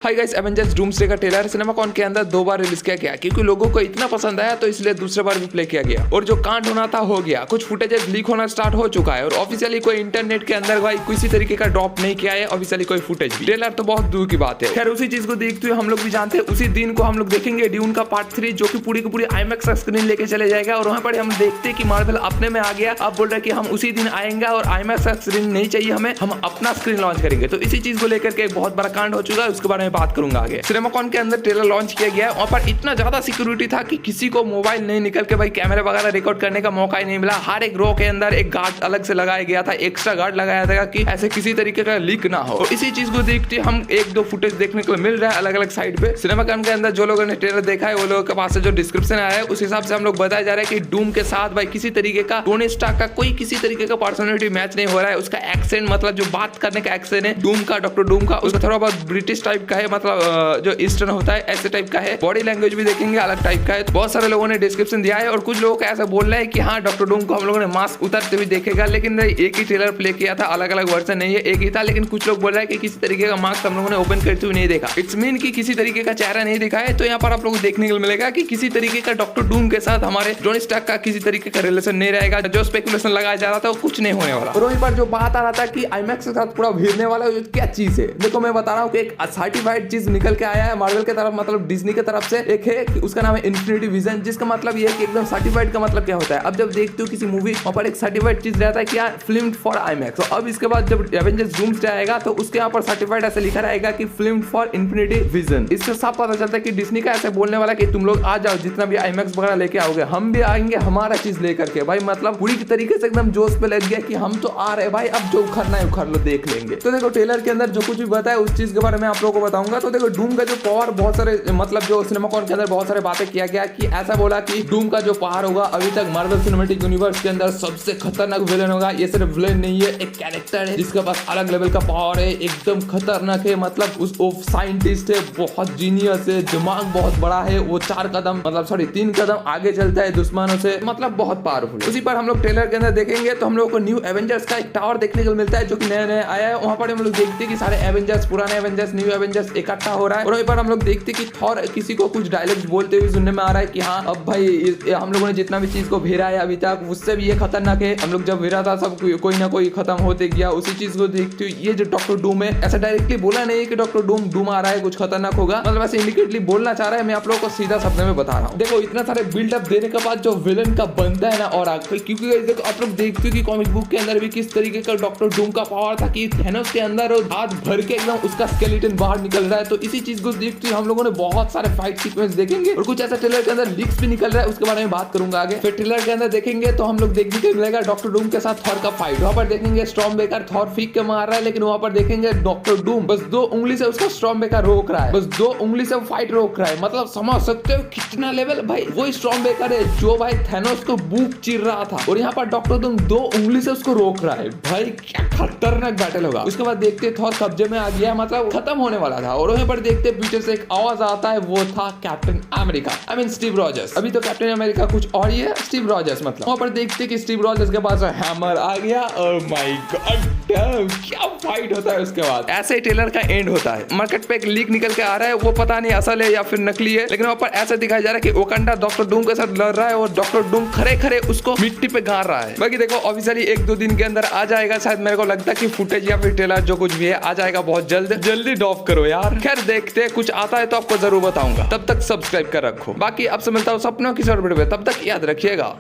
Hi guys, Avengers doomsday का trailer सिनेमाकॉन के अंदर 2 बार रिलीज किया गया क्योंकि लोगों को इतना पसंद आया तो इसलिए दूसरे बार भी प्ले किया गया। और जो कांड होना था हो गया, कुछ फुटेजेस लीक होना स्टार्ट हो चुका है और ऑफिशियली कोई इंटरनेट के अंदर भाई किसी तरीके का ड्रॉप नहीं किया है ऑफिशियली कोई फुटेज भी। ट्रेलर तो बहुत दूर की बात है। खैर उसी चीज को देखते हुए हम लोग भी जानते हैं उसी दिन को हम लोग देखेंगे ड्यून का पार्ट 3 जो कि पूरी की पूरी आईमैक्स स्क्रीन लेके चले जाएगा। और वहां पर हम देखते हैं कि मार्वल अपने में आ गया, अब बोल रहा है कि हम उसी दिन आएंगे और आईमैक्स स्क्रीन नहीं चाहिए हमें, हम अपना स्क्रीन लॉन्च करेंगे। तो इसी चीज को लेकर के एक बहुत बड़ा कांड हो चुका है, उसके बारे में बात करूंगा आगे। सिनेमाकॉन के अंदर ट्रेलर लॉन्च किया गया है, वहां पर इतना ज्यादा सिक्योरिटी था कि किसी को मोबाइल नहीं निकल के भाई कैमरे वगैरह रिकॉर्ड करने का मौका ही नहीं मिला। हर एक रो के अंदर एक गार्ड अलग से लगाया गया था, एक्स्ट्रा गार्ड लगाया था कि ऐसे किसी तरीके का लीक ना हो। और इसी चीज को देखते हम एक दो फुटेज देखने को मिल रहा है अलग अलग साइड पे। सिनेमाकॉन के अंदर जो लोगों ने ट्रेलर देखा है वो लोगों के पास से जो डिस्क्रिप्शन आया है उस हिसाब से हम लोग बताया जा रहा है कि डूम के साथ भाई किसी तरीके का टोनी स्टार्क का कोई किसी तरीके का पर्सनालिटी मैच नहीं हो रहा है। उसका एक्सेंट मतलब जो बात करने का एक्सेंट है डूम का, डॉक्टर डूम का, उसका थोड़ा बहुत ब्रिटिश टाइप का है, मतलब जो ईस्टर्न होता है ऐसे टाइप का है। बॉडी लैंग्वेज भी देखेंगे अलग टाइप का है। तो बहुत सारे लोगों ने डिस्क्रिप्शन दिया है और कुछ लोगों का ऐसा बोल रहा है कि हाँ डॉक्टर डूम को हम लोगों ने मास्क उतारते हुए देखेगा, लेकिन एक ही ट्रेलर प्ले किया था, अलग अलग वर्जन नहीं है, एक ही था। लेकिन कुछ लोग बोल रहे हैं कि किसी तरीके का मास्क हम लोगों ने ओपन करते हुए नहीं देखा। इट्स मीन कि किसी तरीके का चेहरा नहीं दिखा है। तो यहाँ पर आप लोगों को देखने को मिलेगा कि किसी तरीके का डॉक्टर डूम के साथ हमारे टोनी स्टार्क का किसी तरीके का रिलेशन नहीं रहेगा। जो स्पेकुलेशन लगाया जा रहा था वो कुछ नहीं होने वाला। और वहीं पर जो बात आ रहा था कि आईमैक्स के साथ पूरा भिड़ने वाला है, क्या चीज है देखो मैं बता रहा हूँ कि एक सर्टिफाइड चीज निकल के आया है मार्वल के तरफ, मतलब डिज्नी के तरफ से। एक है कि उसका नाम है इन्फिनिटी विजन, जिसका मतलब ये है कि एकदम सर्टिफाइड का मतलब क्या होता है। अब जब देखते हो किसी मूवी वहां पर एक सर्टिफाइड चीज रहता है क्या, फिल्म फॉर आईमैक्स। तो अब इसके बाद जब एवेंजर्स डूम्सडे आएगा तो उसके यहाँ पर सर्टिफाइड ऐसे लिखा रहेगा कि फिल्म फॉर इन्फिनिटी विजन। इससे साफ पता चलता है कि डिज्नी का ऐसे बोलने वाला कि तुम लोग आ जाओ, जितना भी आईमैक्स वगैरह लेके आओगे हम भी आएंगे हमारा चीज लेकर के। भाई मतलब पूरी तरीके से एकदम जोश पे लग गया कि हम तो आ रहे भाई, अब जो उखड़ना है उखड़ लो, देख लेंगे। तो देखो ट्रेलर के अंदर जो कुछ भी बताया उस चीज के बारे में आप लोगों को बताऊंगा। तो देखो डूम का जो पावर, बहुत सारे मतलब जो सिनेमाकॉन के अंदर बहुत सारे बातें किया गया कि ऐसा बोला कि डूम का जो पावर होगा अभी तक मार्वल सिनेमैटिक यूनिवर्स के अंदर सबसे खतरनाक विलेन होगा। ये सिर्फ विलेन नहीं है, एक कैरेक्टर है जिसके पास अलग लेवल का पावर है, एकदम खतरनाक है। मतलब उस साइंटिस्ट है, बहुत जीनियस है, दिमाग बहुत बड़ा है, वो 3 कदम आगे चलता है दुश्मनों से, मतलब बहुत पावरफुल। उसी पर हम लोग ट्रेलर के अंदर देखेंगे तो हम लोग को न्यू एवेंजर्स का एक टावर देखने को मिलता है जो कि नया आया है। वहां पर हम लोग देखते हैं कि सारे एवेंजर्स, पुराने एवेंजर्स, न्यू एवेंजर्स इकट्ठा हो रहा है। और वहीं पर हम लोग देखते हैं कि थॉर किसी को कुछ डायलॉग्स बोलते हुए सुनने में आ रहा है कि हाँ अब भाई हम लोगों ने जितना भी चीज को भेड़ा है अभी तक उससे भी ये खतरनाक है। हम लोग जब भेड़ा था सब कोई ना कोई खत्म होते गया। उसी चीज को देखते हुए ये जो डॉक्टर डूम है, ऐसा डायरेक्टली बोला नहीं है कि डॉक्टर डूम आ रहा है कुछ खतरनाक होगा, मतलब ऐसे इंडिकेटली बोलना चाह रहा है। मैं आप लोगों को सीधा शब्द में बता रहा हूँ। देखो इतना सारे बिल्डअप देने के बाद जो विलन का बनता है ना, और क्योंकि देखो आप लोग देखते हो कि कॉमिक बुक के अंदर भी किस तरीके का डॉक्टर डूम का पावर था कि थैनोस के अंदर हाथ भर के एकदम उसका स्केलेटन बाहर निकल रहा है। तो इसी चीज को देखते हुए हम लोगों ने बहुत सारे फाइट सीक्वेंस देखेंगे और कुछ ऐसा ट्रेलर के अंदर लीक्स भी निकल रहा है, उसके बारे में बात करूंगा आगे। फिर ट्रेलर के अंदर देखेंगे तो हम लोग देखने को मिलेगा डॉक्टर डूम के साथ थॉर का फाइट। वहां पर देखेंगे स्टॉर्मबेकर थॉर फीक के मार रहा है, लेकिन वहां पर देखेंगे डॉक्टर डूम बस 2 उंगली से उसका स्टॉर्मबेकर रोक रहा है, बस 2 उंगली से फाइट रोक रहा है। मतलब समझ सकते हो कितना लेवल भाई। वही स्टॉर्मबेकर है जो भाई थैनोस को बुक चीर रहा था और यहाँ पर डॉक्टर डूम 2 उंगली से उसको रोक रहा है। भाई क्या खतरनाक बैटल होगा। उसके बाद देखते थॉर कब्जे में आ गया, मतलब खत्म होने वाला था। और वहीं पर देखते पीछे से एक आवाज आता है, वो था captain America, I mean Steve Rogers. अभी तो कैप्टन अमेरिका कुछ और ही है, स्टीव रॉजर्स मतलब। वहां पर देखते कि स्टीव रॉजर्स के पास हैमर आ गया। ओह माय गॉड क्या फाइट होता है उसके बाद। ऐसे ही ट्रेलर का एंड होता है। मार्केट पे एक लीक निकल के आ रहा है, वो पता नहीं असल है या फिर नकली है, लेकिन वहां पर ऐसा दिखाया जा रहा है कि वकांडा डॉक्टर डूम के साथ लड़ रहा है और डॉक्टर डूम खरे उसको मिट्टी पे गाड़ रहा है। बाकी देखो ऑफिशियली 1-2 दिन के अंदर आ जाएगा शायद, मेरे को लगता है कि फुटेज या फिर ट्रेलर जो कुछ भी है आ जाएगा बहुत जल्दी ड्रॉप करो यार। खैर देखते कुछ आता है तो आपको जरूर बताऊंगा, तब तक सब्सक्राइब कर रखो। बाकी अब से मिलता हूँ सपनों की सरबड़ में, तब तक याद रखिएगा।